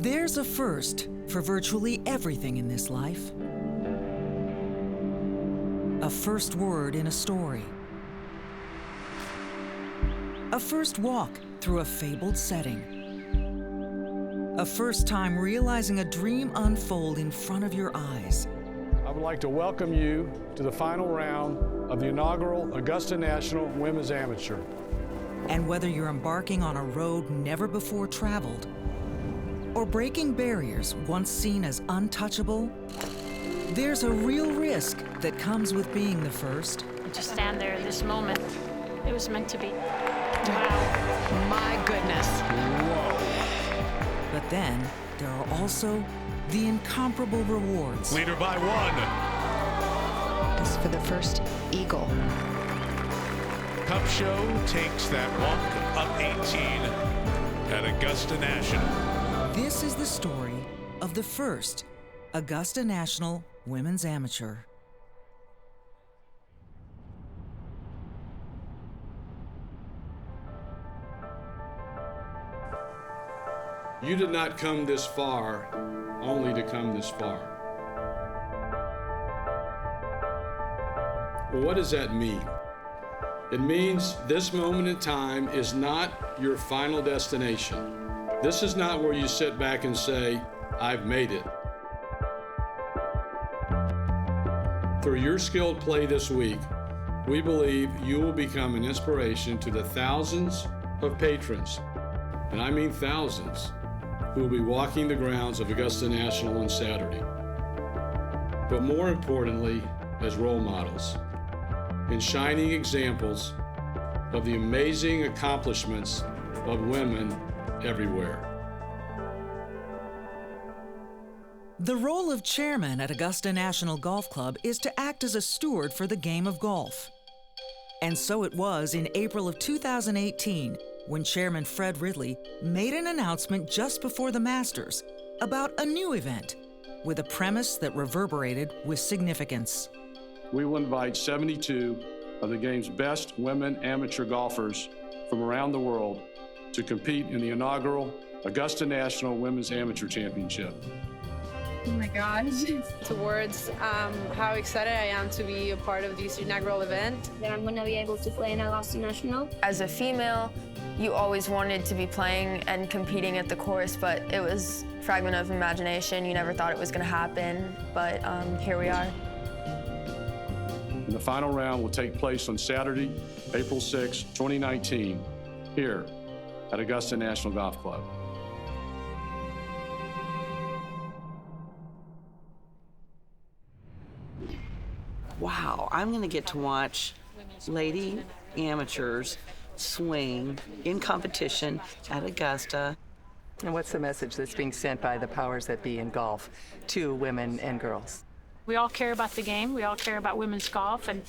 There's a first for virtually everything in this life. A first word in a story. A first walk through a fabled setting. A first time realizing a dream unfold in front of your eyes. I would like to welcome you to the final round of the inaugural Augusta National Women's Amateur. And whether you're embarking on a road never before traveled, or breaking barriers once seen as untouchable, there's a real risk that comes with being the first. To stand there, this moment, it was meant to be. Wow. My goodness. Whoa. But then there are also the incomparable rewards. Leader by one. This is for the first eagle. Cup Show takes that walk up 18 at Augusta National. This is the story of the first Augusta National Women's Amateur. You did not come this far only to come this far. Well, what does that mean? It means this moment in time is not your final destination. This is not where you sit back and say, I've made it. Through your skilled play this week, we believe you will become an inspiration to the thousands of patrons, and I mean thousands, who will be walking the grounds of Augusta National on Saturday. But more importantly, as role models and shining examples of the amazing accomplishments of women everywhere. The role of chairman at Augusta National Golf Club is to act as a steward for the game of golf. And so it was in April of 2018 when Chairman Fred Ridley made an announcement just before the Masters about a new event with a premise that reverberated with significance. We will invite 72 of the game's best women amateur golfers from around the world to compete in the inaugural Augusta National Women's Amateur Championship. Oh my gosh. Towards how excited I am to be a part of this inaugural event. That I'm going to be able to play in Augusta National. As a female, you always wanted to be playing and competing at the course, but it was a fragment of imagination. You never thought it was going to happen, but here we are. And the final round will take place on Saturday, April 6, 2019, here at Augusta National Golf Club. Wow, I'm going to get to watch lady amateurs swing in competition at Augusta. And what's the message that's being sent by the powers that be in golf to women and girls? We all care about the game. We all care about women's golf. And,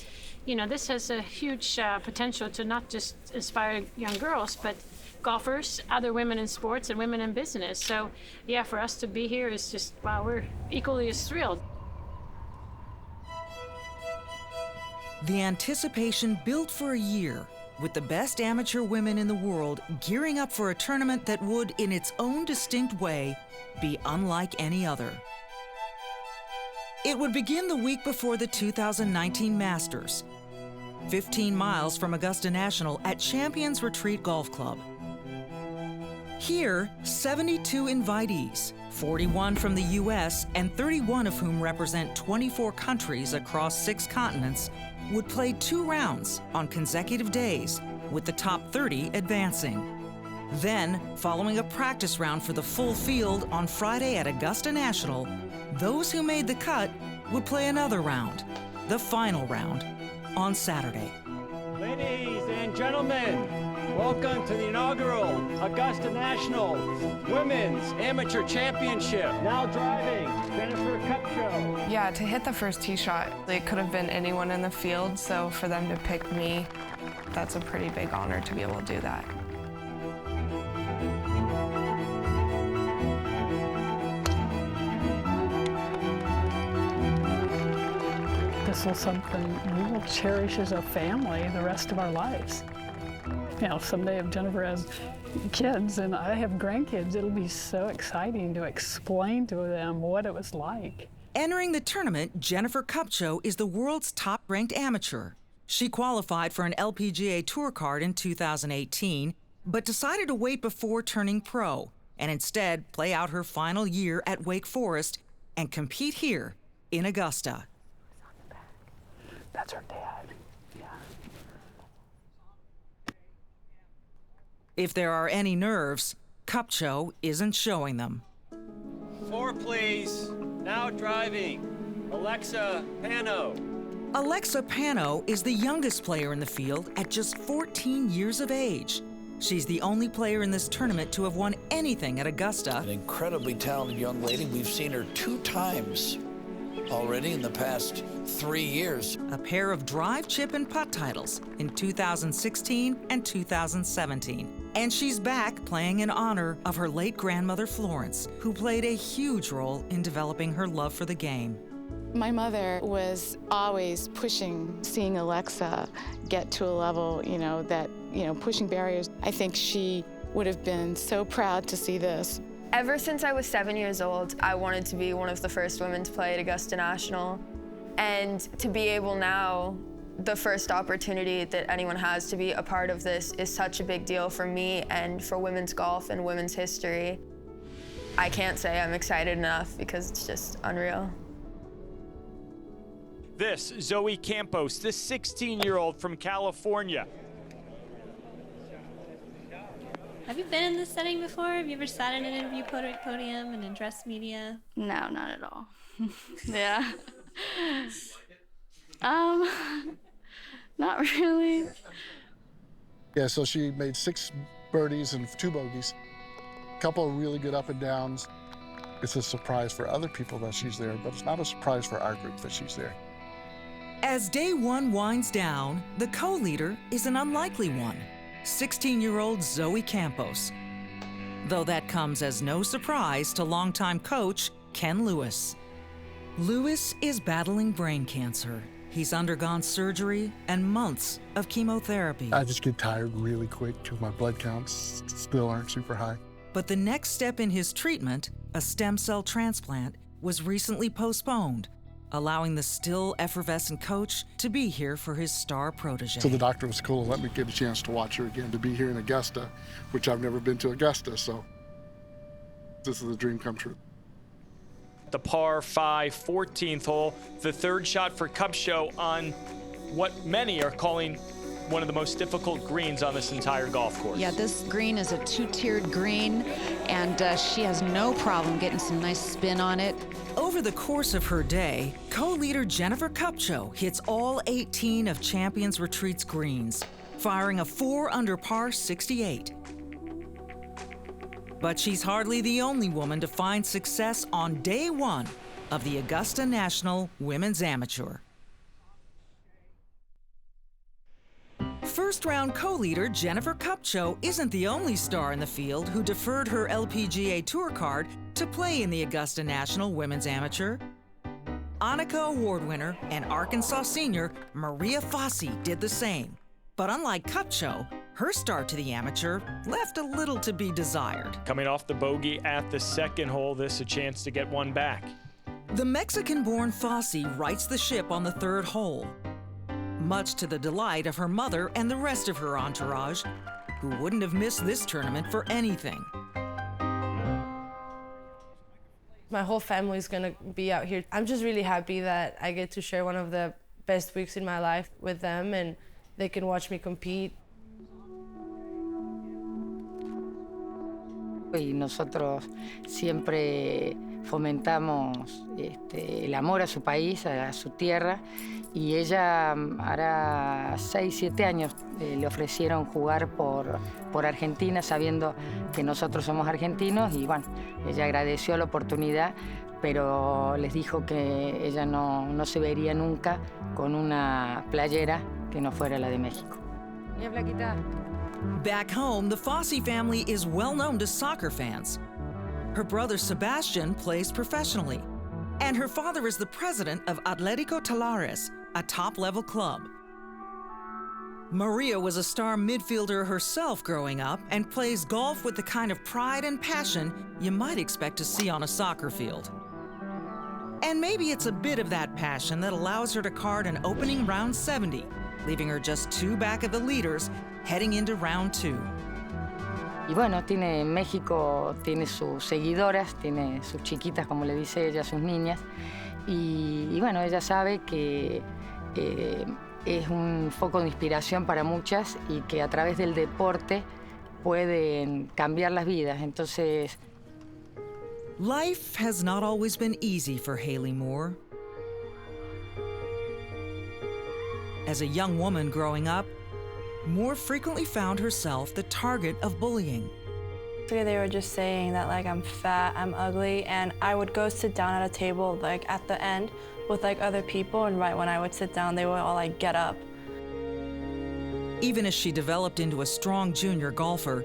you know, this has a huge potential to not just inspire young girls, but golfers, other women in sports, and women in business. So, yeah, for us to be here is just, wow, we're equally as thrilled. The anticipation built for a year, with the best amateur women in the world gearing up for a tournament that would, in its own distinct way, be unlike any other. It would begin the week before the 2019 Masters, 15 miles from Augusta National at Champions Retreat Golf Club. Here, 72 invitees, 41 from the U.S. and 31 of whom represent 24 countries across 6 continents, would play 2 rounds on consecutive days, with the top 30 advancing. Then, following a practice round for the full field on Friday at Augusta National, those who made the cut would play another round, the final round, on Saturday. Ladies and gentlemen, welcome to the inaugural Augusta National Women's Amateur Championship. Now driving, Jennifer Cup Show. Yeah, to hit the first tee shot, it could have been anyone in the field, so for them to pick me, that's a pretty big honor to be able to do that. This is something we will cherish as a family the rest of our lives. You know, someday if Jennifer has kids, and I have grandkids. It'll be so exciting to explain to them what it was like. Entering the tournament, Jennifer Kupcho is the world's top-ranked amateur. She qualified for an LPGA Tour card in 2018, but decided to wait before turning pro and instead play out her final year at Wake Forest and compete here in Augusta. That's her dad. Yeah. If there are any nerves, Kupcho isn't showing them. 4, please. Now driving. Alexa Pano. Alexa Pano is the youngest player in the field at just 14 years of age. She's the only player in this tournament to have won anything at Augusta. An incredibly talented young lady. We've seen her 2 times already in the past 3 years. A pair of drive, chip, and putt titles in 2016 and 2017. And she's back playing in honor of her late grandmother Florence, who played a huge role in developing her love for the game. My mother was always pushing, seeing Alexa get to a level, pushing barriers. I think she would have been so proud to see this. Ever since I was 7 years old, I wanted to be one of the first women to play at Augusta National. And to be able now, the first opportunity that anyone has to be a part of this is such a big deal for me and for women's golf and women's history. I can't say I'm excited enough because it's just unreal. This, Zoe Campos, this 16-year-old from California. Have you been in this setting before? Have you ever sat in an interview podium and addressed media? No, not at all. Yeah. Not really. Yeah, so she made 6 birdies and 2 bogeys. A couple of really good up and downs. It's a surprise for other people that she's there, but it's not a surprise for our group that she's there. As day 1 winds down, the co-leader is an unlikely one, 16-year-old Zoe Campos. Though that comes as no surprise to longtime coach Ken Lewis. Lewis is battling brain cancer. He's undergone surgery and months of chemotherapy. I just get tired really quick because my blood counts still aren't super high. But the next step in his treatment, a stem cell transplant, was recently postponed, allowing the still effervescent coach to be here for his star protege. So the doctor was cool and let me get a chance to watch her again, to be here in Augusta, which I've never been to Augusta, so this is a dream come true. The par 5 14th hole, the third shot for Kupcho on what many are calling one of the most difficult greens on this entire golf course. Yeah, this green is a 2-tiered green, and she has no problem getting some nice spin on it. Over the course of her day, co-leader Jennifer Kupcho hits all 18 of Champions Retreat's greens, firing a 4 under par 68. But she's hardly the only woman to find success on day 1 of the Augusta National Women's Amateur. First-round co-leader Jennifer Kupcho isn't the only star in the field who deferred her LPGA Tour card to play in the Augusta National Women's Amateur. Annika Award winner and Arkansas senior Maria Fassi did the same. But unlike Kupcho, her start to the amateur left a little to be desired. Coming off the bogey at the second hole, this a chance to get one back. The Mexican-born Fassi rights the ship on the third hole, much to the delight of her mother and the rest of her entourage, who wouldn't have missed this tournament for anything. My whole family's gonna be out here. I'm just really happy that I get to share one of the best weeks in my life with them and they can watch me compete. Y nosotros siempre fomentamos el amor a su país, a su tierra, y ella hará 6, 7 años le ofrecieron jugar por Argentina sabiendo que nosotros somos argentinos y bueno, ella agradeció la oportunidad, pero les dijo que ella no se vería nunca con una playera que no fuera la de México. Yeah, Flaquita. Back home, the Fassi family is well known to soccer fans. Her brother Sebastian plays professionally, and her father is the president of Atlético Talares, a top-level club. Maria was a star midfielder herself growing up and plays golf with the kind of pride and passion you might expect to see on a soccer field. And maybe it's a bit of that passion that allows her to card an opening round 70, leaving her just 2 back of the leaders heading into round 2. Y bueno, México tiene sus seguidoras, tiene sus chiquitas, como le dice ella, sus niñas. Y bueno, ella sabe que es un foco de inspiración para muchas y que a través del deporte pueden cambiar las vidas. Entonces, life has not always been easy for Haley Moore. As a young woman growing up, Moore frequently found herself the target of bullying. They were just saying that like I'm fat, I'm ugly, and I would go sit down at a table like at the end with like other people, and right when I would sit down, they would all like get up. Even as she developed into a strong junior golfer,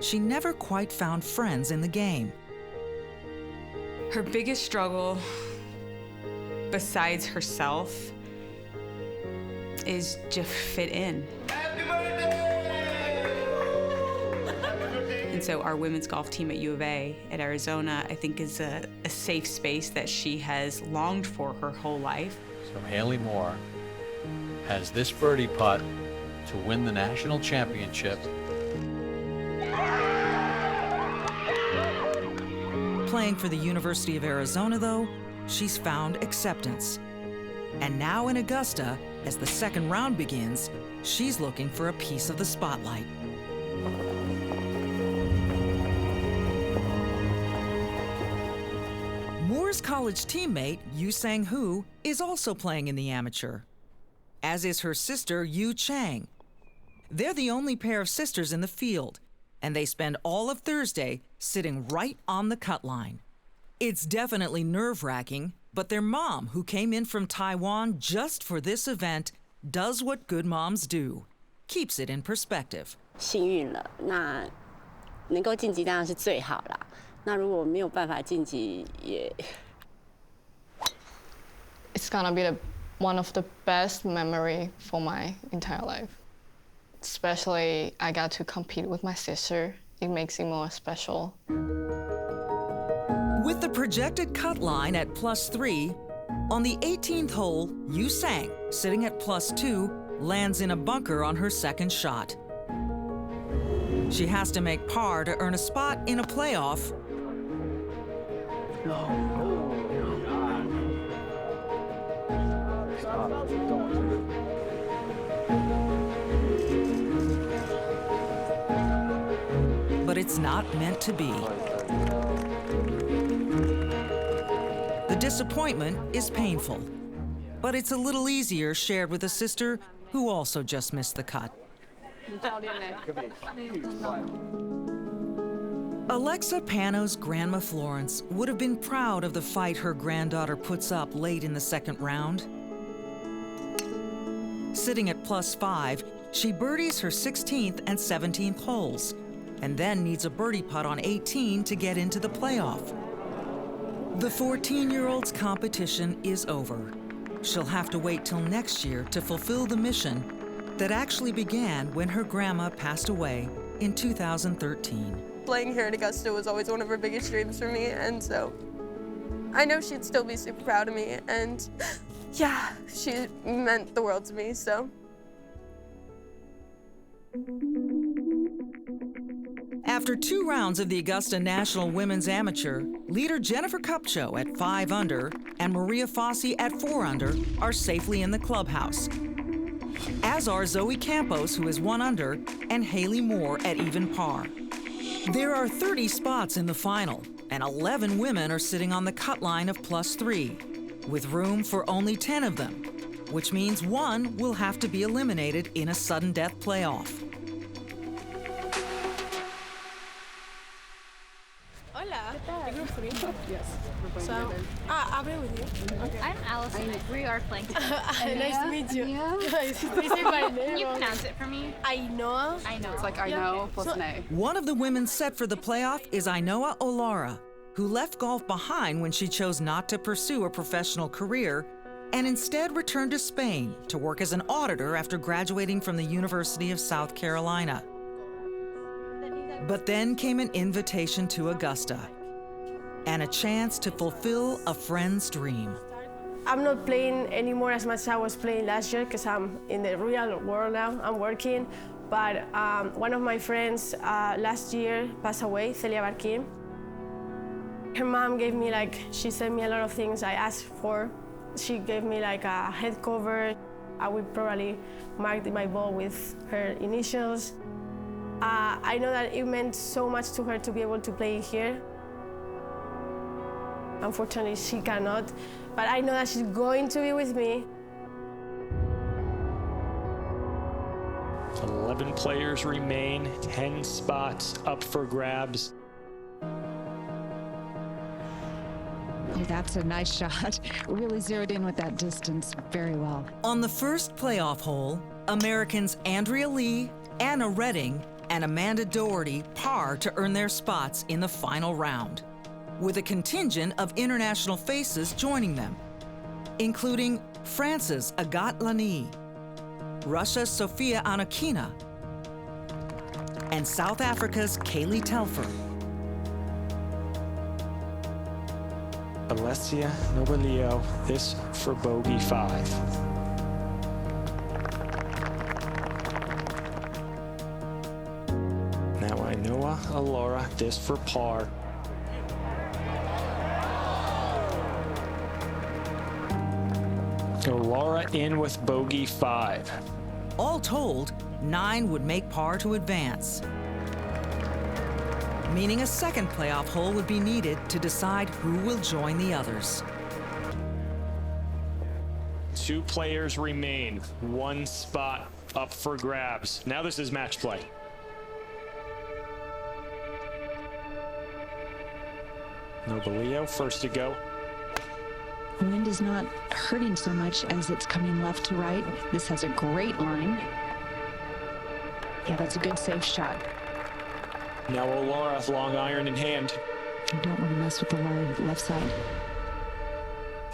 she never quite found friends in the game. Her biggest struggle, besides herself, is to fit in. And so our women's golf team at U of A at Arizona, I think, is a safe space that she has longed for her whole life. So Haley Moore has this birdie putt to win the national championship. Playing for the University of Arizona, though, she's found acceptance. And now in Augusta, as the second round begins, she's looking for a piece of the spotlight. Moore's college teammate, Yu Sang-hoo, is also playing in the amateur, as is her sister, Yu Chang. They're the only pair of sisters in the field, and they spend all of Thursday sitting right on the cut line. It's definitely nerve-wracking, but their mom, who came in from Taiwan just for this event, does what good moms do, keeps it in perspective. 幸运了，那能够晋级当然是最好啦。那如果没有办法晋级，也 It's gonna be one of the best memory for my entire life. Especially, I got to compete with my sister. It makes it more special. With the projected cut line at +3, on the 18th hole, Yu Sang, sitting at +2, lands in a bunker on her second shot. She has to make par to earn a spot in a playoff. But it's not meant to be. The disappointment is painful, but it's a little easier shared with a sister who also just missed the cut. Alexa Pano's grandma Florence would have been proud of the fight her granddaughter puts up late in the second round. Sitting at +5, she birdies her 16th and 17th holes, and then needs a birdie putt on 18 to get into the playoff. The 14-year-old's competition is over. She'll have to wait till next year to fulfill the mission that actually began when her grandma passed away in 2013. Playing here at Augusta was always one of her biggest dreams for me, and so I know she'd still be super proud of me, and yeah, she meant the world to me, so. After 2 rounds of the Augusta National Women's Amateur, leader Jennifer Kupcho at 5 under and Maria Fossey at 4 under are safely in the clubhouse, as are Zoe Campos, who is 1 under, and Haley Moore at even par. There are 30 spots in the final, and 11 women are sitting on the cut line of +3, with room for only 10 of them, which means 1 will have to be eliminated in a sudden death playoff. Hola. The group 3? Yes. So, I'll be with you. Okay. I'm Allison. We are playing together. Nice to meet you. Can you pronounce it for me? Ainoa. It's like Ainoa plus an A. One of the women set for the playoff is Ainoa Olara, who left golf behind when she chose not to pursue a professional career and instead returned to Spain to work as an auditor after graduating from the University of South Carolina. But then came an invitation to Augusta and a chance to fulfill a friend's dream. I'm not playing anymore as much as I was playing last year because I'm in the real world now. I'm working, but one of my friends last year passed away, Celia Barquin. Her mom gave me she sent me a lot of things I asked for. She gave me a head cover. I would probably mark my ball with her initials. I know that it meant so much to her to be able to play here. Unfortunately, she cannot, but I know that she's going to be with me. 11 players remain, 10 spots up for grabs. Oh, that's a nice shot. Really zeroed in with that distance very well. On the first playoff hole, Americans Andrea Lee, Anna Redding, and Amanda Doherty par to earn their spots in the final round, with a contingent of international faces joining them, including France's Agathe Lani, Russia's Sofia Anokina, and South Africa's Kaylee Telfer. Alessia Nobilio, this for bogey 5. Now Ainoa Alora, this for par. Laura in with bogey 5. All told, 9 would make par to advance, meaning a second playoff hole would be needed to decide who will join the others. 2 players remain, 1 spot up for grabs. Now this is match play. Nobilio first to go. The wind is not hurting so much as it's coming left to right. This has a great line. Yeah, that's a good safe shot. Now Laura, long iron in hand. You don't want to mess with the left side.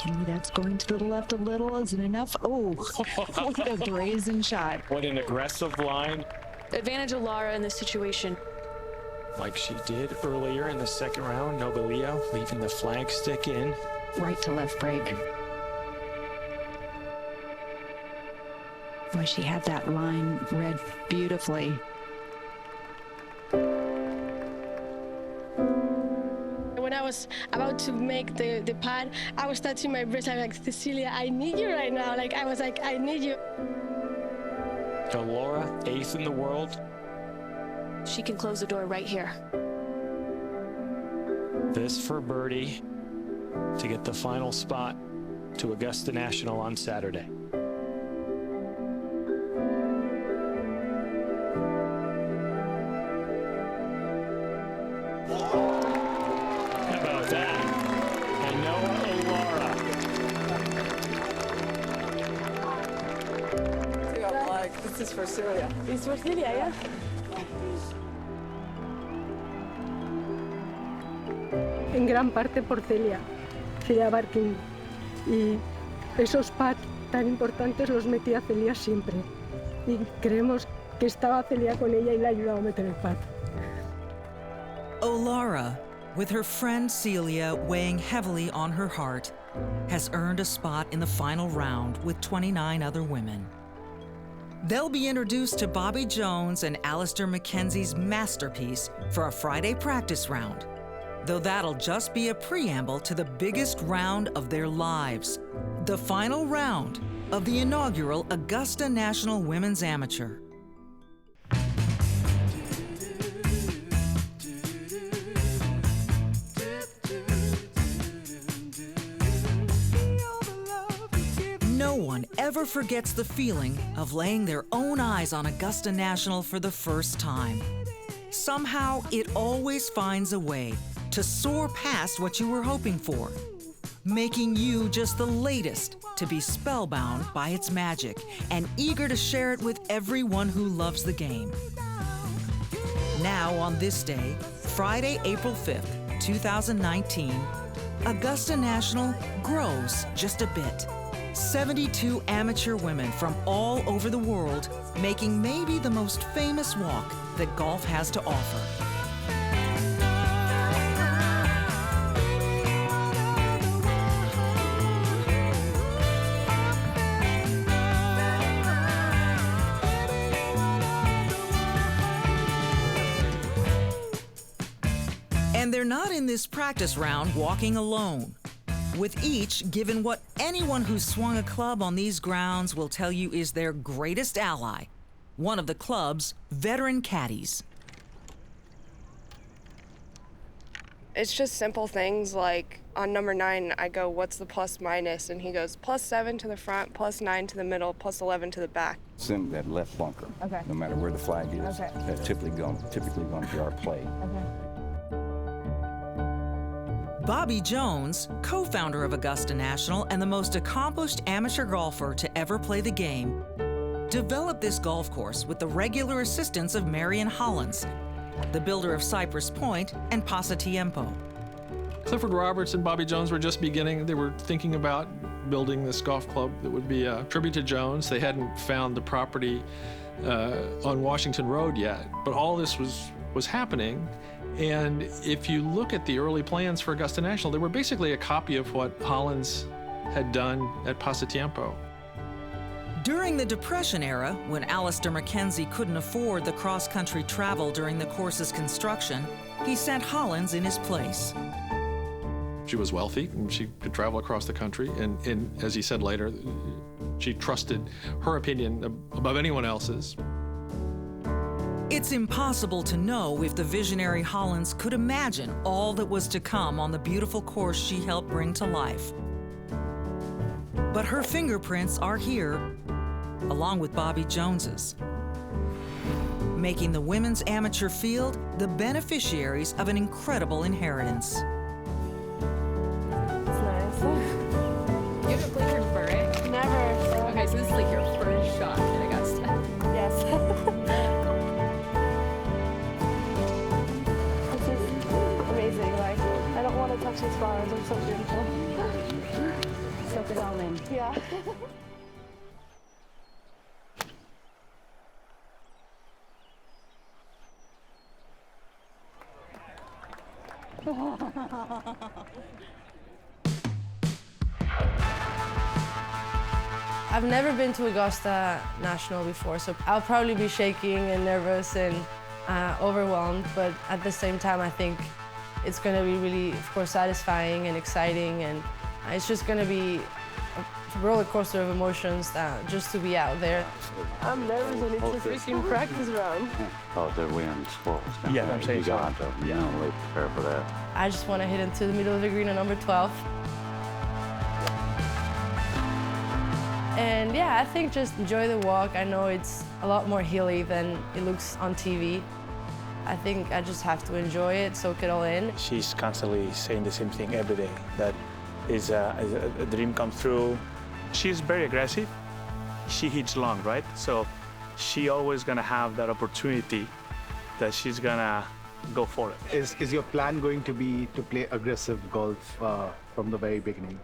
Maybe that's going to the left a little. Isn't enough? Oh, what a brazen shot. What an aggressive line. Advantage of Laura in this situation. Like she did earlier in the second round, Nobilio leaving the flag stick in. Right to left break. Boy, she had that line read beautifully. When I was about to make the putt, I was touching my breast. I'm like, Cecilia, I need you right now. I was like, I need you. Laura, 8th in the world. She can close the door right here. This for birdie to get the final spot to Augusta National on Saturday. How about that? Ainoa Laura. This is for Celia. It's for Celia, yeah? En gran parte por Celia Barquin. Y esos putts tan importantes los metía Celia siempre. Y creemos que estaba Celia con ella y le ha ayudado a meter el putt. Laura, with her friend Celia weighing heavily on her heart, has earned a spot in the final round with 29 other women. They'll be introduced to Bobby Jones and Alistair McKenzie's masterpiece for a Friday practice round, though that'll just be a preamble to the biggest round of their lives, the final round of the inaugural Augusta National Women's Amateur. No one ever forgets the feeling of laying their own eyes on Augusta National for the first time. Somehow, it always finds a way to soar past what you were hoping for, making you just the latest to be spellbound by its magic and eager to share it with everyone who loves the game. Now, on this day, Friday, April 5th, 2019, Augusta National grows just a bit 72 amateur women from all over the world making maybe the most famous walk that golf has to offer. And they're not in this practice round walking alone. With each given what anyone who's swung a club on these grounds will tell you is their greatest ally, one of the club's veteran caddies. It's just simple things like on number 9, I go, what's the plus minus? And he goes, +7 to the front, +9 to the middle, +11 to the back. It's in that left bunker. Okay. No matter where the flag is, Okay. that's typically going to be our play. Okay. Bobby Jones, co-founder of Augusta National and the most accomplished amateur golfer to ever play the game, developed this golf course with the regular assistance of Marion Hollins, the builder of Cypress Point and Pasatiempo. Clifford Roberts and Bobby Jones were just beginning. They were thinking about building this golf club that would be a tribute to Jones. They hadn't found the property on Washington Road yet, but all this was happening. And if you look at the early plans for Augusta National, they were basically a copy of what Hollins had done at Pasatiempo. During the Depression era, when Alistair McKenzie couldn't afford the cross-country travel during the course's construction, he sent Hollins in his place. She was wealthy and she could travel across the country. And as he said later, she trusted her opinion above anyone else's. It's impossible to know if the visionary Hollins could imagine all that was to come on the beautiful course she helped bring to life. But her fingerprints are here, along with Bobby Jones's, making the women's amateur field the beneficiaries of an incredible inheritance. It's nice. You haven't played here before, right? Never. Okay, so this is like your first shot in Augusta. Yes. I don't want to touch these flowers, they're so beautiful. Soak it all in. Yeah. I've never been to Augusta National before, so I'll probably be shaking and nervous and overwhelmed, but at the same time, I think it's going to be really, of course, satisfying and exciting, and it's just going to be a roller coaster of emotions just to be out there. I'm nervous and it's a freaking practice round. Oh, they're winning sports. Yeah, I'm saying you got to really prepare for that. I just want to hit into the middle of the green on number 12. And yeah, I think just enjoy the walk. I know it's a lot more hilly than it looks on TV. I think I just have to enjoy it, soak it all in. She's constantly saying the same thing every day, that is a dream come true. She's very aggressive. She hits long, right? So she always gonna have that opportunity that she's gonna go for it. Is your plan going to be to play aggressive golf from the very beginning?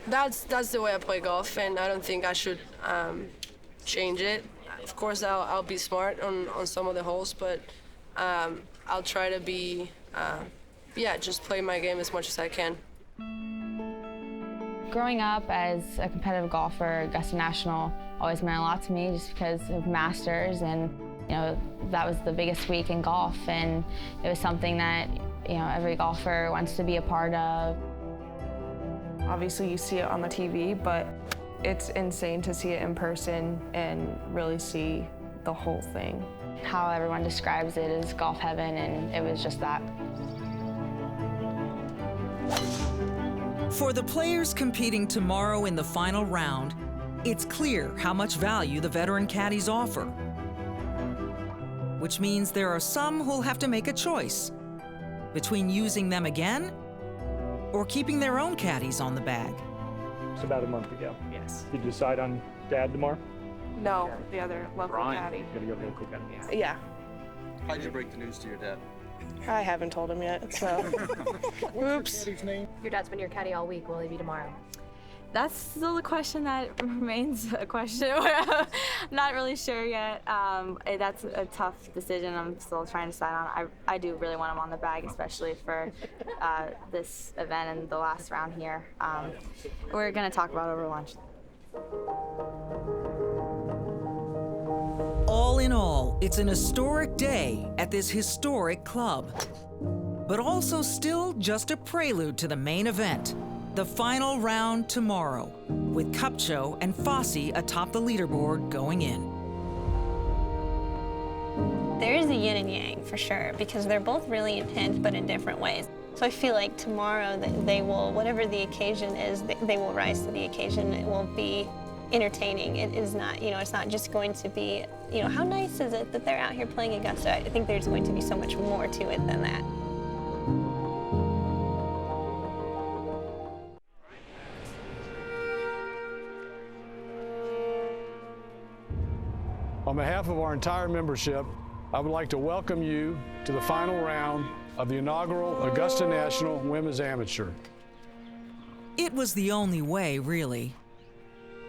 That's the way I play golf, and I don't think I should change it. Of course, I'll be smart on some of the holes, but I'll try to be, just play my game as much as I can. Growing up as a competitive golfer, Augusta National always meant a lot to me just because of Masters, and that was the biggest week in golf, and it was something that every golfer wants to be a part of. Obviously you see it on the TV, but it's insane to see it in person and really see the whole thing. How everyone describes it is golf heaven, and it was just that. For the players competing tomorrow in the final round, it's clear how much value the veteran caddies offer, which means there are some who'll have to make a choice between using them again or keeping their own caddies on the bag. It's about a month ago. Yes. Did you decide on Dad tomorrow? No, the other local caddy. Gotta go local caddy. Yeah. How did you break the news to your dad? I haven't told him yet, so. Oops. What's your caddy's name? Your dad's been your caddy all week. Will he be tomorrow? That's still a question that remains a question. I'm not really sure yet. That's a tough decision I'm still trying to decide on. I do really want him on the bag, especially for this event and the last round here. We're going to talk about it over lunch. All in all, it's an historic day at this historic club, but also still just a prelude to the main event. The final round tomorrow, with Kupcho and Fossey atop the leaderboard going in. There is a yin and yang for sure, because they're both really intense, but in different ways. So I feel like tomorrow they will, whatever the occasion is, they will rise to the occasion. It will be entertaining. It is not, it's not just going to be, how nice is it that they're out here playing Augusta? I think there's going to be so much more to it than that. On behalf of our entire membership, I would like to welcome you to the final round of the inaugural Augusta National Women's Amateur. It was the only way, really.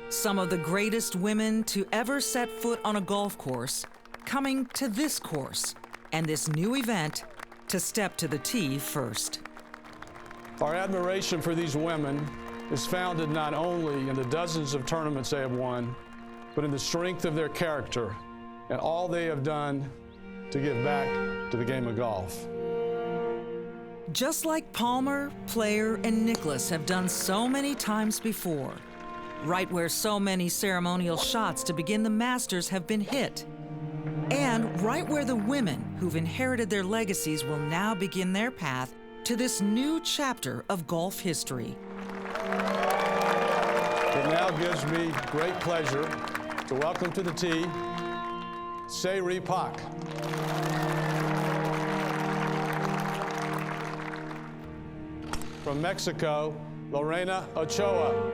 Some of the greatest women to ever set foot on a golf course coming to this course and this new event to step to the tee first. Our admiration for these women is founded not only in the dozens of tournaments they have won, but in the strength of their character and all they have done to give back to the game of golf. Just like Palmer, Player, and Nicklaus have done so many times before, right where so many ceremonial shots to begin the Masters have been hit, and right where the women who've inherited their legacies will now begin their path to this new chapter of golf history. It now gives me great pleasure to welcome to the tee, Se-Ri Pak. From Mexico, Lorena Ochoa.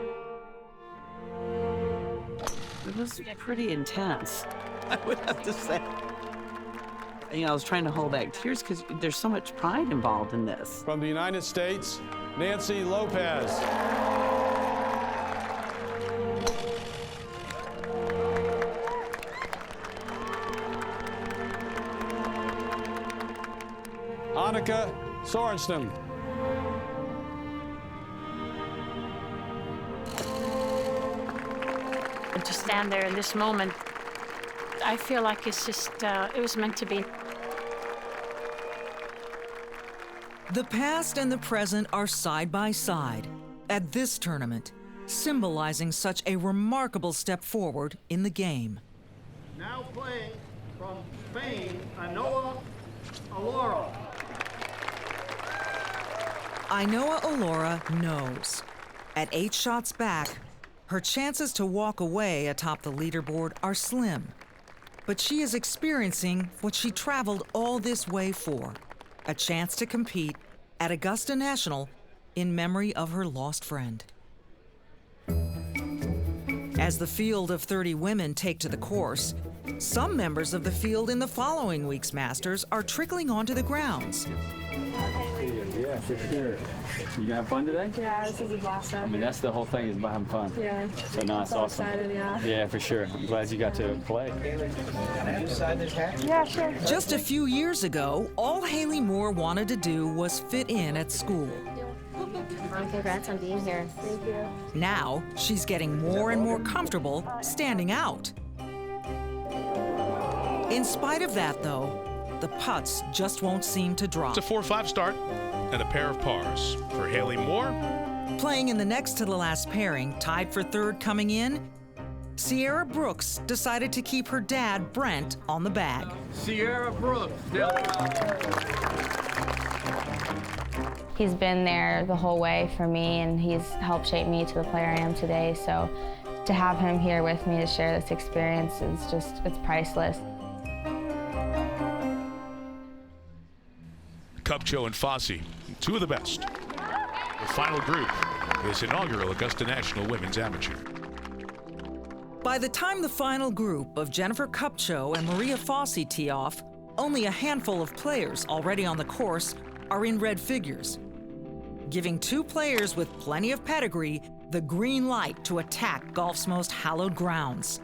It was pretty intense, I would have to say. I was trying to hold back tears because there's so much pride involved in this. From the United States, Nancy Lopez. Annika Sorensen. And to stand there in this moment, I feel like it's just, it was meant to be. The past and the present are side by side at this tournament, symbolizing such a remarkable step forward in the game. Now playing from Spain, Ainhoa Alora. Ainhoa Alora knows. At 8 shots back, her chances to walk away atop the leaderboard are slim. But she is experiencing what she traveled all this way for, a chance to compete at Augusta National in memory of her lost friend. As the field of 30 women take to the course, some members of the field in the following week's Masters are trickling onto the grounds. Yeah, for sure. You gonna have fun today? Yeah, this is a blast. I mean, that's the whole thing, is about having fun. Yeah. So no, it's awesome. Excited, yeah. Yeah, for sure. I'm glad you got to play. Yeah, sure. Just a few years ago, all Haley Moore wanted to do was fit in at school. Congrats on being here. Thank you. Now, she's getting more and more comfortable standing out. In spite of that, though, the putts just won't seem to drop. It's a 4-5 start and a pair of pars for Haley Moore. Playing in the next to the last pairing, tied for third coming in, Sierra Brooks decided to keep her dad, Brent, on the bag. Sierra Brooks. He's been there the whole way for me, and he's helped shape me to the player I am today. So to have him here with me to share this experience is just, it's priceless. Kupcho and Fossey, two of the best. The final group, this inaugural Augusta National Women's Amateur. By the time the final group of Jennifer Kupcho and Maria Fossey tee off, only a handful of players already on the course are in red figures, giving two players with plenty of pedigree the green light to attack golf's most hallowed grounds.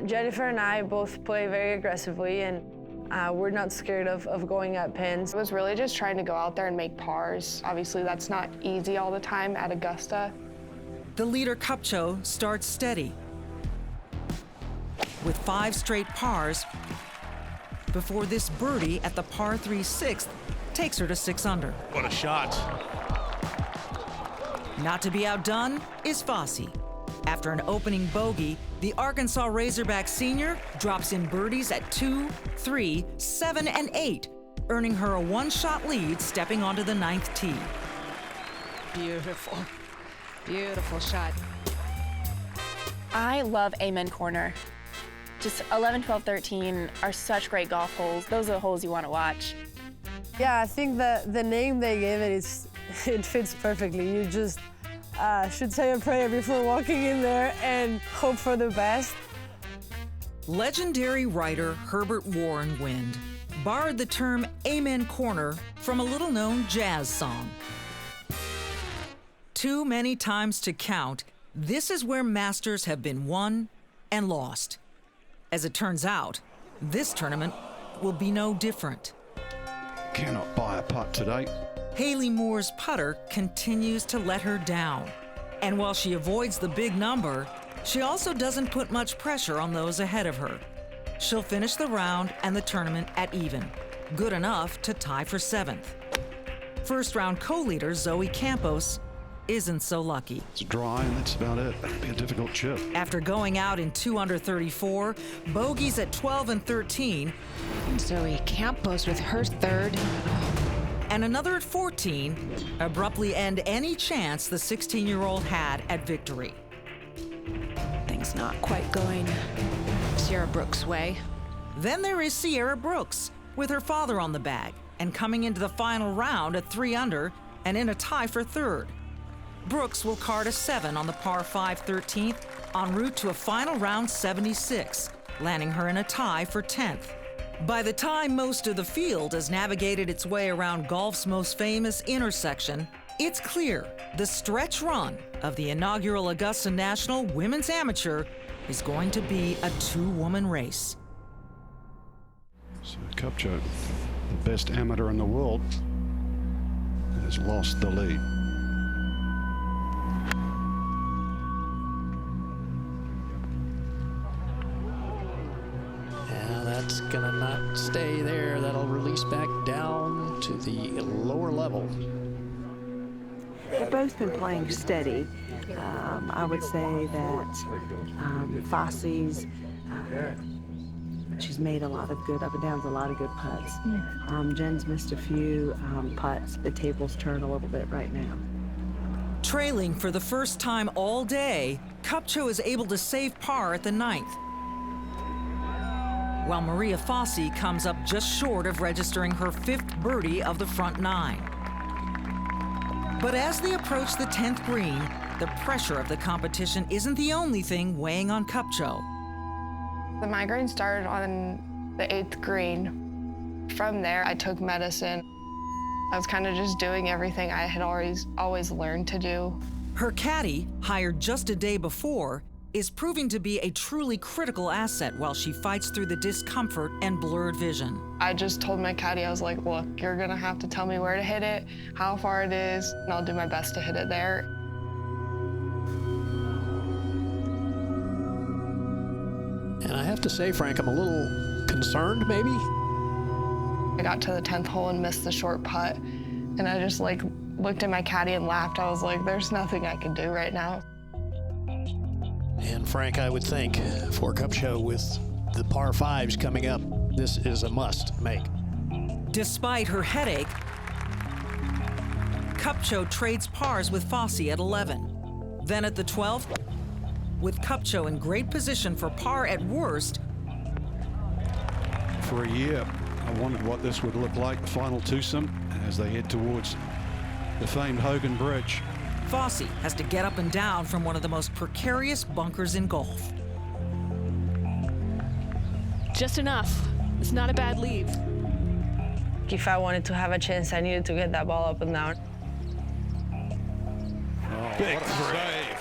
Jennifer and I both play very aggressively, and we're not scared of going at pins. It was really just trying to go out there and make pars. Obviously, that's not easy all the time at Augusta. The leader, Kupcho, starts steady with 5 straight pars before this birdie at the par 3 6th takes her to 6 under. What a shot. Not to be outdone is Fossey. After an opening bogey, the Arkansas Razorback senior drops in birdies at 2, 3, 7, and 8, earning her a 1-shot lead stepping onto the 9th tee. Beautiful. Beautiful shot. I love Amen Corner. Just 11, 12, 13 are such great golf holes. Those are the holes you want to watch. Yeah, I think the name they gave it it fits perfectly. You just should say a prayer before walking in there and hope for the best. Legendary writer Herbert Warren Wind borrowed the term Amen Corner from a little-known jazz song. Too many times to count, this is where Masters have been won and lost. As it turns out, this tournament will be no different. Cannot buy a putt today. Haley Moore's putter continues to let her down. And while she avoids the big number, she also doesn't put much pressure on those ahead of her. She'll finish the round and the tournament at even, good enough to tie for 7th. First round co-leader Zoe Campos isn't so lucky. It's dry and that's about it. That'll be a difficult chip. After going out in 2 under 34, bogeys at 12 and 13, Zoe Campos with her 3rd. and another at 14, abruptly end any chance the 16-year-old had at victory. Things not quite going Sierra Brooks' way. Then there is Sierra Brooks, with her father on the bag, and coming into the final round at 3 under and in a tie for 3rd. Brooks will card a 7 on the par 5 13th en route to a final round 76, landing her in a tie for 10th. By the time most of the field has navigated its way around golf's most famous intersection, it's clear the stretch run of the inaugural Augusta National Women's Amateur is going to be a 2-woman race. So Kupcho, the best amateur in the world, has lost the lead. That's gonna not stay there. That'll release back down to the lower level. They've both been playing steady. I would say that Fossey's, she's made a lot of good up and downs, a lot of good putts. Jen's missed a few putts. The table's turned a little bit right now. Trailing for the first time all day, Kupcho is able to save par at the 9th, while Maria Fossey comes up just short of registering her 5th birdie of the front 9. But as they approach the 10th green, the pressure of the competition isn't the only thing weighing on Kupcho. The migraine started on the 8th green. From there, I took medicine. I was kind of just doing everything I had always learned to do. Her caddy, hired just a day before, is proving to be a truly critical asset while she fights through the discomfort and blurred vision. I just told my caddy, I was like, look, you're gonna have to tell me where to hit it, how far it is, and I'll do my best to hit it there. And I have to say, Frank, I'm a little concerned, maybe. I got to the 10th hole and missed the short putt, and I just looked at my caddy and laughed. I was like, there's nothing I can do right now. And Frank, I would think for Kupcho with the par 5s coming up, this is a must make. Despite her headache, Kupcho trades pars with Fossey at 11. Then at the 12th, with Kupcho in great position for par at worst. For a year, I wondered what this would look like, the final twosome, as they head towards the famed Hogan Bridge. Fossey has to get up and down from one of the most precarious bunkers in golf. Just enough. It's not a bad leave. If I wanted to have a chance, I needed to get that ball up and down. Oh, big save.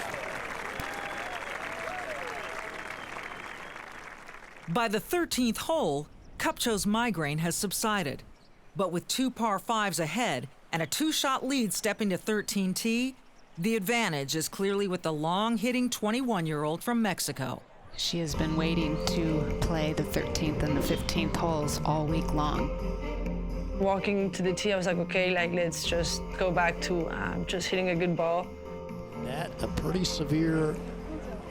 By the 13th hole, Kupcho's migraine has subsided. But with 2 par 5s ahead and a 2-shot lead stepping to 13T, the advantage is clearly with the long-hitting 21-year-old from Mexico. She has been waiting to play the 13th and the 15th holes all week long. Walking to the tee, I was like, okay, like let's just go back to just hitting a good ball. At a pretty severe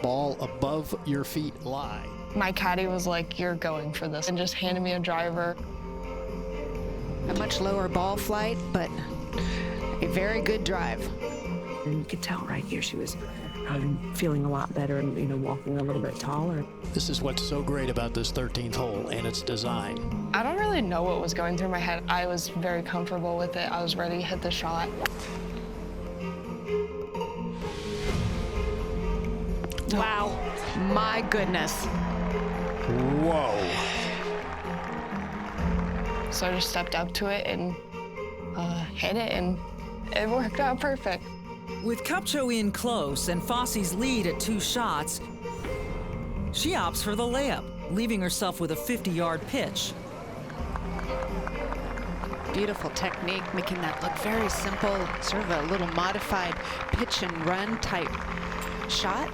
ball above your feet lie. My caddy was like, you're going for this, and just handed me a driver. A much lower ball flight, but a very good drive. And you could tell right here she was feeling a lot better and, walking a little bit taller. This is what's so great about this 13th hole and its design. I don't really know what was going through my head. I was very comfortable with it. I was ready to hit the shot. Wow, my goodness. Whoa. So I just stepped up to it and hit it, and it worked out perfect. With Kupcho in close and Fosse's lead at 2 shots, she opts for the layup, leaving herself with a 50-yard pitch. Beautiful technique, making that look very simple, sort of a little modified pitch and run type shot.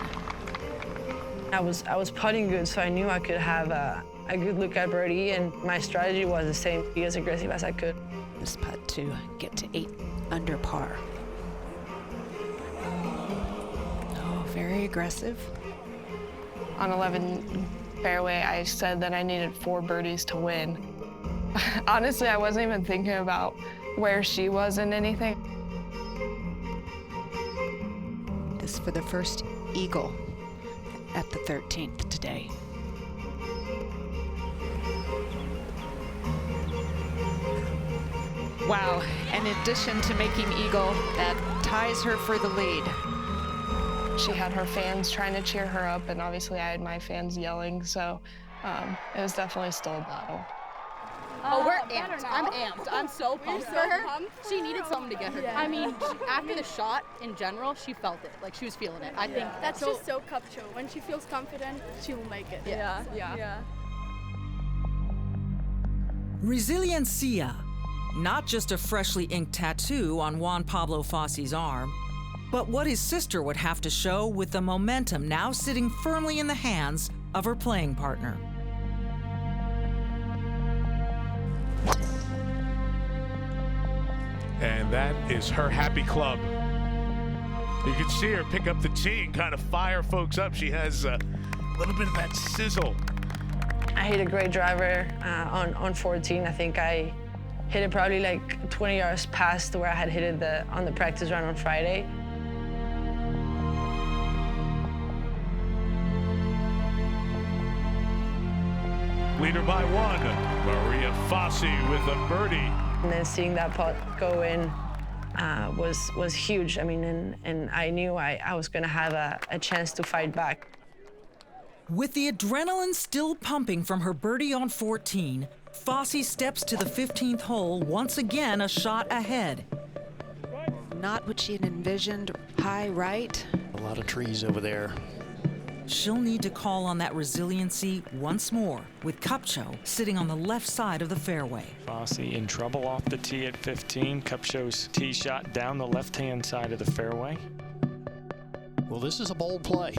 I was putting good, so I knew I could have a good look at birdie, and my strategy was the same, be as aggressive as I could. This putt to get to 8 under par. Oh, very aggressive. On 11 fairway, I said that I needed 4 birdies to win. Honestly, I wasn't even thinking about where she was in anything. This for the first eagle at the 13th today. Wow, and in addition to making eagle, that ties her for the lead. She had her fans trying to cheer her up, and obviously I had my fans yelling, so it was definitely still a battle. Oh, we're amped. I'm amped. I'm so pumped for her. She needed something to get her. Yeah. I mean, after the shot, in general, she felt it. Like, she was feeling it. I think that's just so Kupcho. When she feels confident, she will make it. Yeah. Resiliencia, not just a freshly inked tattoo on Juan Pablo Fosse's arm, but what his sister would have to show with the momentum now sitting firmly in the hands of her playing partner. And that is her happy club. You can see her pick up the tee and kind of fire folks up. She has a little bit of that sizzle. I hit a great driver on 14. I think I hit it probably like 20 yards past where I had hit it on the practice run on Friday. Leader by 1, Maria Fosse with a birdie. And then seeing that putt go in was huge. I mean, and I knew I was going to have a chance to fight back. With the adrenaline still pumping from her birdie on 14, Fosse steps to the 15th hole, once again a shot ahead. Not what she had envisioned, high right. A lot of trees over there. She'll need to call on that resiliency once more, with Kupcho sitting on the left side of the fairway. Fosse in trouble off the tee at 15. Kupcho's tee shot down the left-hand side of the fairway. Well, this is a bold play.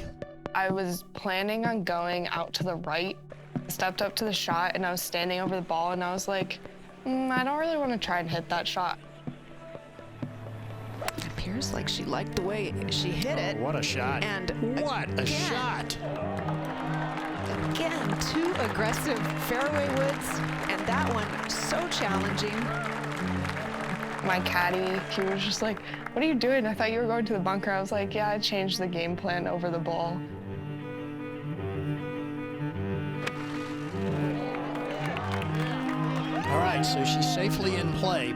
I was planning on going out to the right. I stepped up to the shot, and I was standing over the ball, and I was like, I don't really want to try and hit that shot. It appears like she liked the way she hit it. What a shot. And what a shot. Again, 2 aggressive fairway woods, and that one so challenging. My caddy, he was just like, what are you doing? I thought you were going to the bunker. I was like, yeah, I changed the game plan over the ball. All right, so she's safely in play.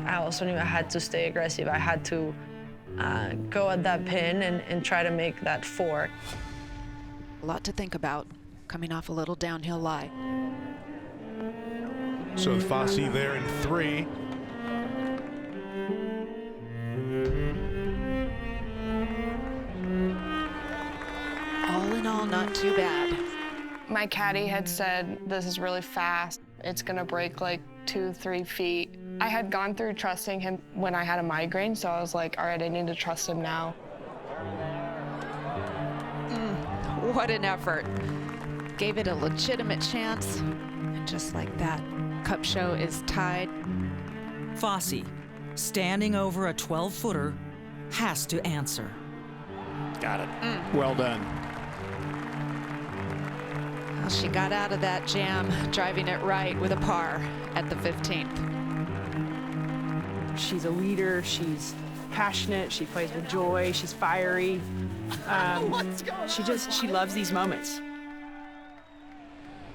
I also knew I had to stay aggressive. I had to go at that pin and try to make that 4. A lot to think about, coming off a little downhill lie. So Fosse there in 3. All in all, not too bad. My caddy had said, this is really fast. It's gonna break like 2-3 feet. I had gone through trusting him when I had a migraine, so I was like, all right, I need to trust him now. What an effort. Gave it a legitimate chance. And just like that, Cup Show is tied. Fosse, standing over a 12-footer, has to answer. Got it. Well done. Well, she got out of that jam, driving it right with a par at the 15th. She's a leader, she's passionate, she plays with joy, she's fiery. She loves these moments.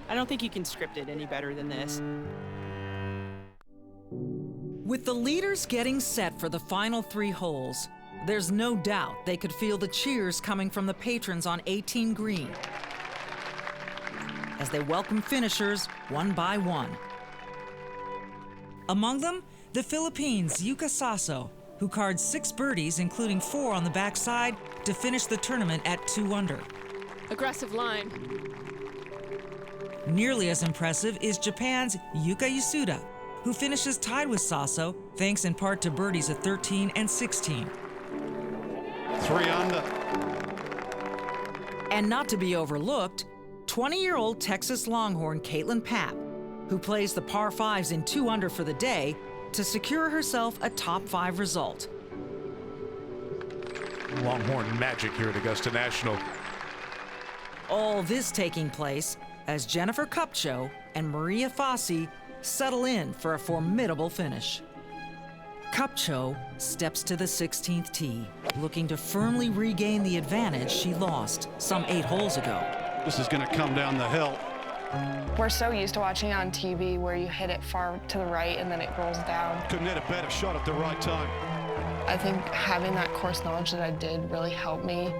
I don't think you can script it any better than this. With the leaders getting set for the final 3 holes, there's no doubt they could feel the cheers coming from the patrons on 18 green as they welcome finishers one by one. Among them, the Philippines' Yuka Sasso, who carded 6 birdies, including 4 on the backside, to finish the tournament at 2 under. Aggressive line. Nearly as impressive is Japan's Yuka Yasuda, who finishes tied with Sasso, thanks in part to birdies at 13 and 16. 3 under. And not to be overlooked, 20-year-old Texas Longhorn Caitlin Papp, who plays the par 5s in 2 under for the day to secure herself a top 5 result. Longhorn magic here at Augusta National. All this taking place as Jennifer Kupcho and Maria Fosse settle in for a formidable finish. Kupcho steps to the 16th tee, looking to firmly regain the advantage she lost some 8 holes ago. This is going to come down the hill. We're so used to watching on TV where you hit it far to the right and then it rolls down. Couldn't hit a better shot at the right time. I think having that course knowledge that I did really helped me.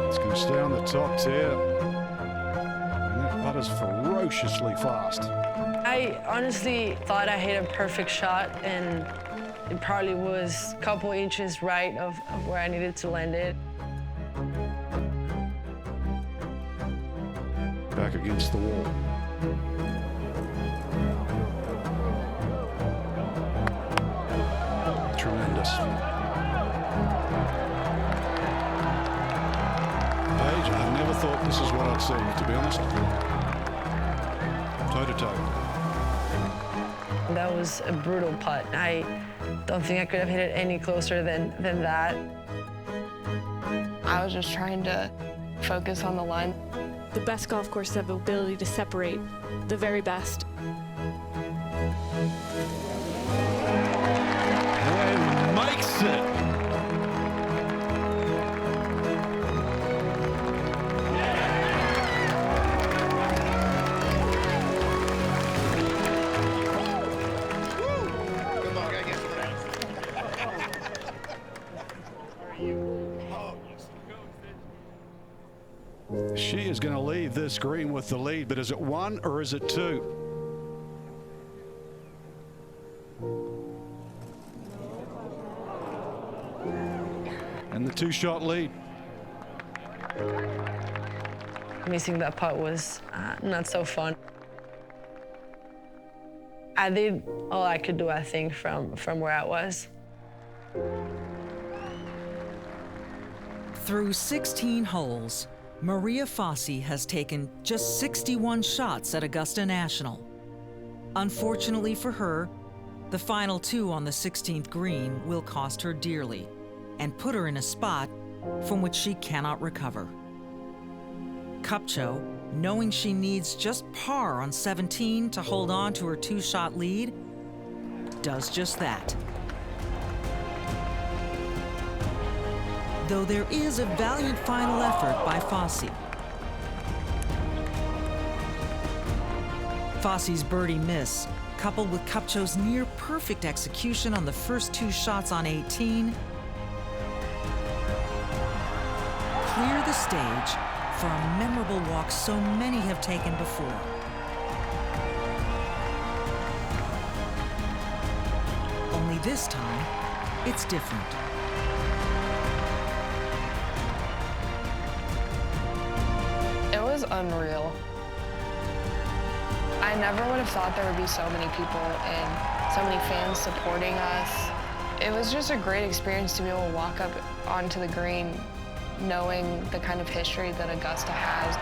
It's going to stay on the top tier. And that putter's ferociously fast. I honestly thought I hit a perfect shot, and it probably was a couple inches right of where I needed to land it. Back against the wall. Tremendous. Paige, I never thought this is what I'd see, to be honest. Toe-to-toe. That was a brutal putt. I don't think I could have hit it any closer than that. I was just trying to focus on the line. The best golf courses have the ability to separate the very best. And makes it. She is going to leave this green with the lead, but is it 1 or is it 2? And the 2-shot lead. Missing that putt was not so fun. I did all I could do, I think, from where I was. Through 16 holes, Maria Fosse has taken just 61 shots at Augusta National. Unfortunately for her, the final 2 on the 16th green will cost her dearly and put her in a spot from which she cannot recover. Kupcho, knowing she needs just par on 17 to hold on to her 2-shot lead, does just that. Though there is a valiant final effort by Fosse. Fosse's birdie miss, coupled with Kupcho's near-perfect execution on the first 2 shots on 18, clear the stage for a memorable walk so many have taken before. Only this time, it's different. unreal. I never would have thought there would be so many people and so many fans supporting us. It was just a great experience to be able to walk up onto the green knowing the kind of history that Augusta has.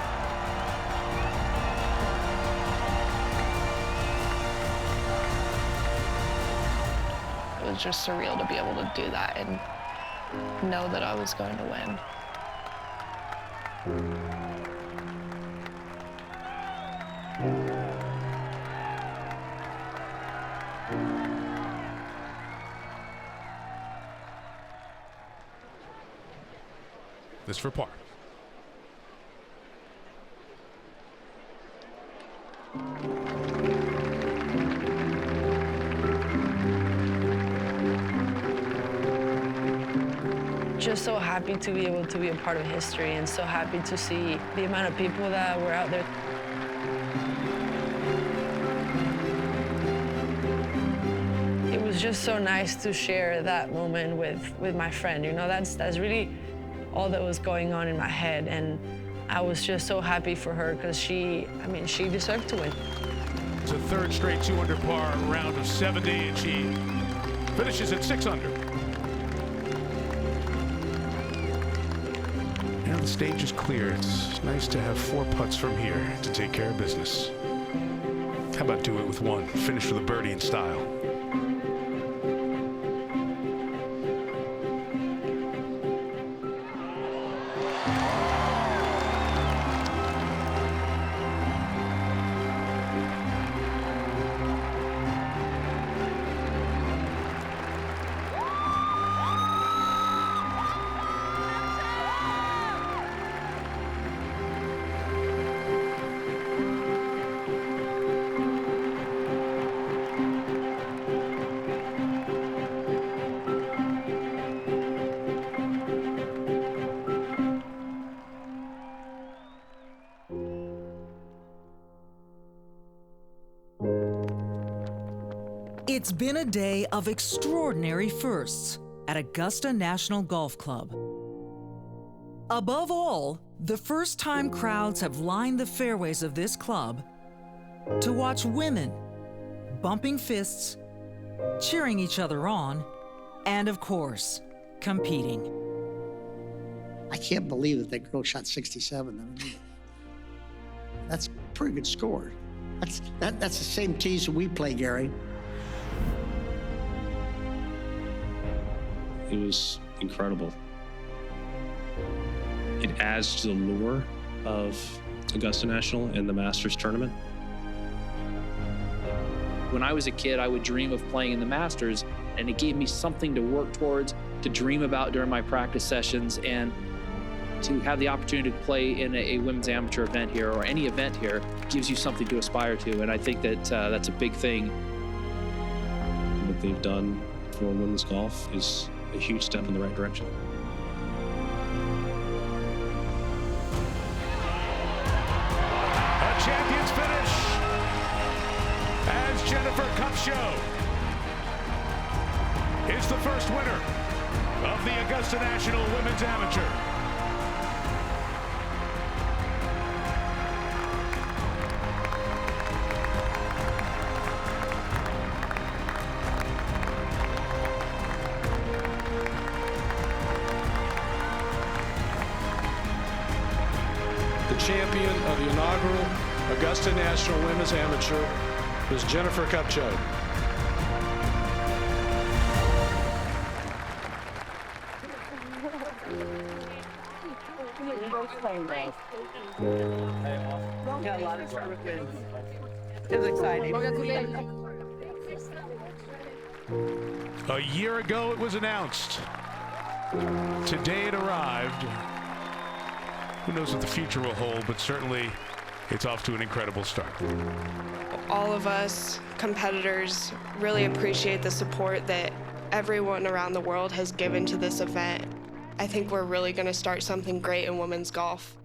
It was just surreal to be able to do that and know that I was going to win. This for par. Just so happy to be able to be a part of history and so happy to see the amount of people that were out there. It was just so nice to share that moment with my friend. You know, that's really all that was going on in my head, and I was just so happy for her because she deserved to win. It's a third straight 2 under par round of 70, and she finishes at 6 under. Now the stage is clear. It's nice to have 4 putts from here to take care of business. How about do it with 1? Finish with a birdie in style. It's been a day of extraordinary firsts at Augusta National Golf Club. Above all, the first-time crowds have lined the fairways of this club to watch women bumping fists, cheering each other on, and of course, competing. I can't believe that girl shot 67. I mean, that's a pretty good score. That's the same tees that we play, Gary. It was incredible. It adds to the lure of Augusta National and the Masters tournament. When I was a kid, I would dream of playing in the Masters, and it gave me something to work towards, to dream about during my practice sessions, and to have the opportunity to play in a women's amateur event here, or any event here, gives you something to aspire to, and I think that that's a big thing. What they've done for women's golf is a huge step in the right direction. A champion's finish as Jennifer Kupcho is the first winner of the Augusta National Women's Amateur. The champion of the inaugural Augusta National Women's Amateur is Jennifer Kupcho. Got a lot of services. It's exciting. A year ago it was announced. Today it arrived. Who knows what the future will hold, but certainly it's off to an incredible start. All of us competitors really appreciate the support that everyone around the world has given to this event. I think we're really going to start something great in women's golf.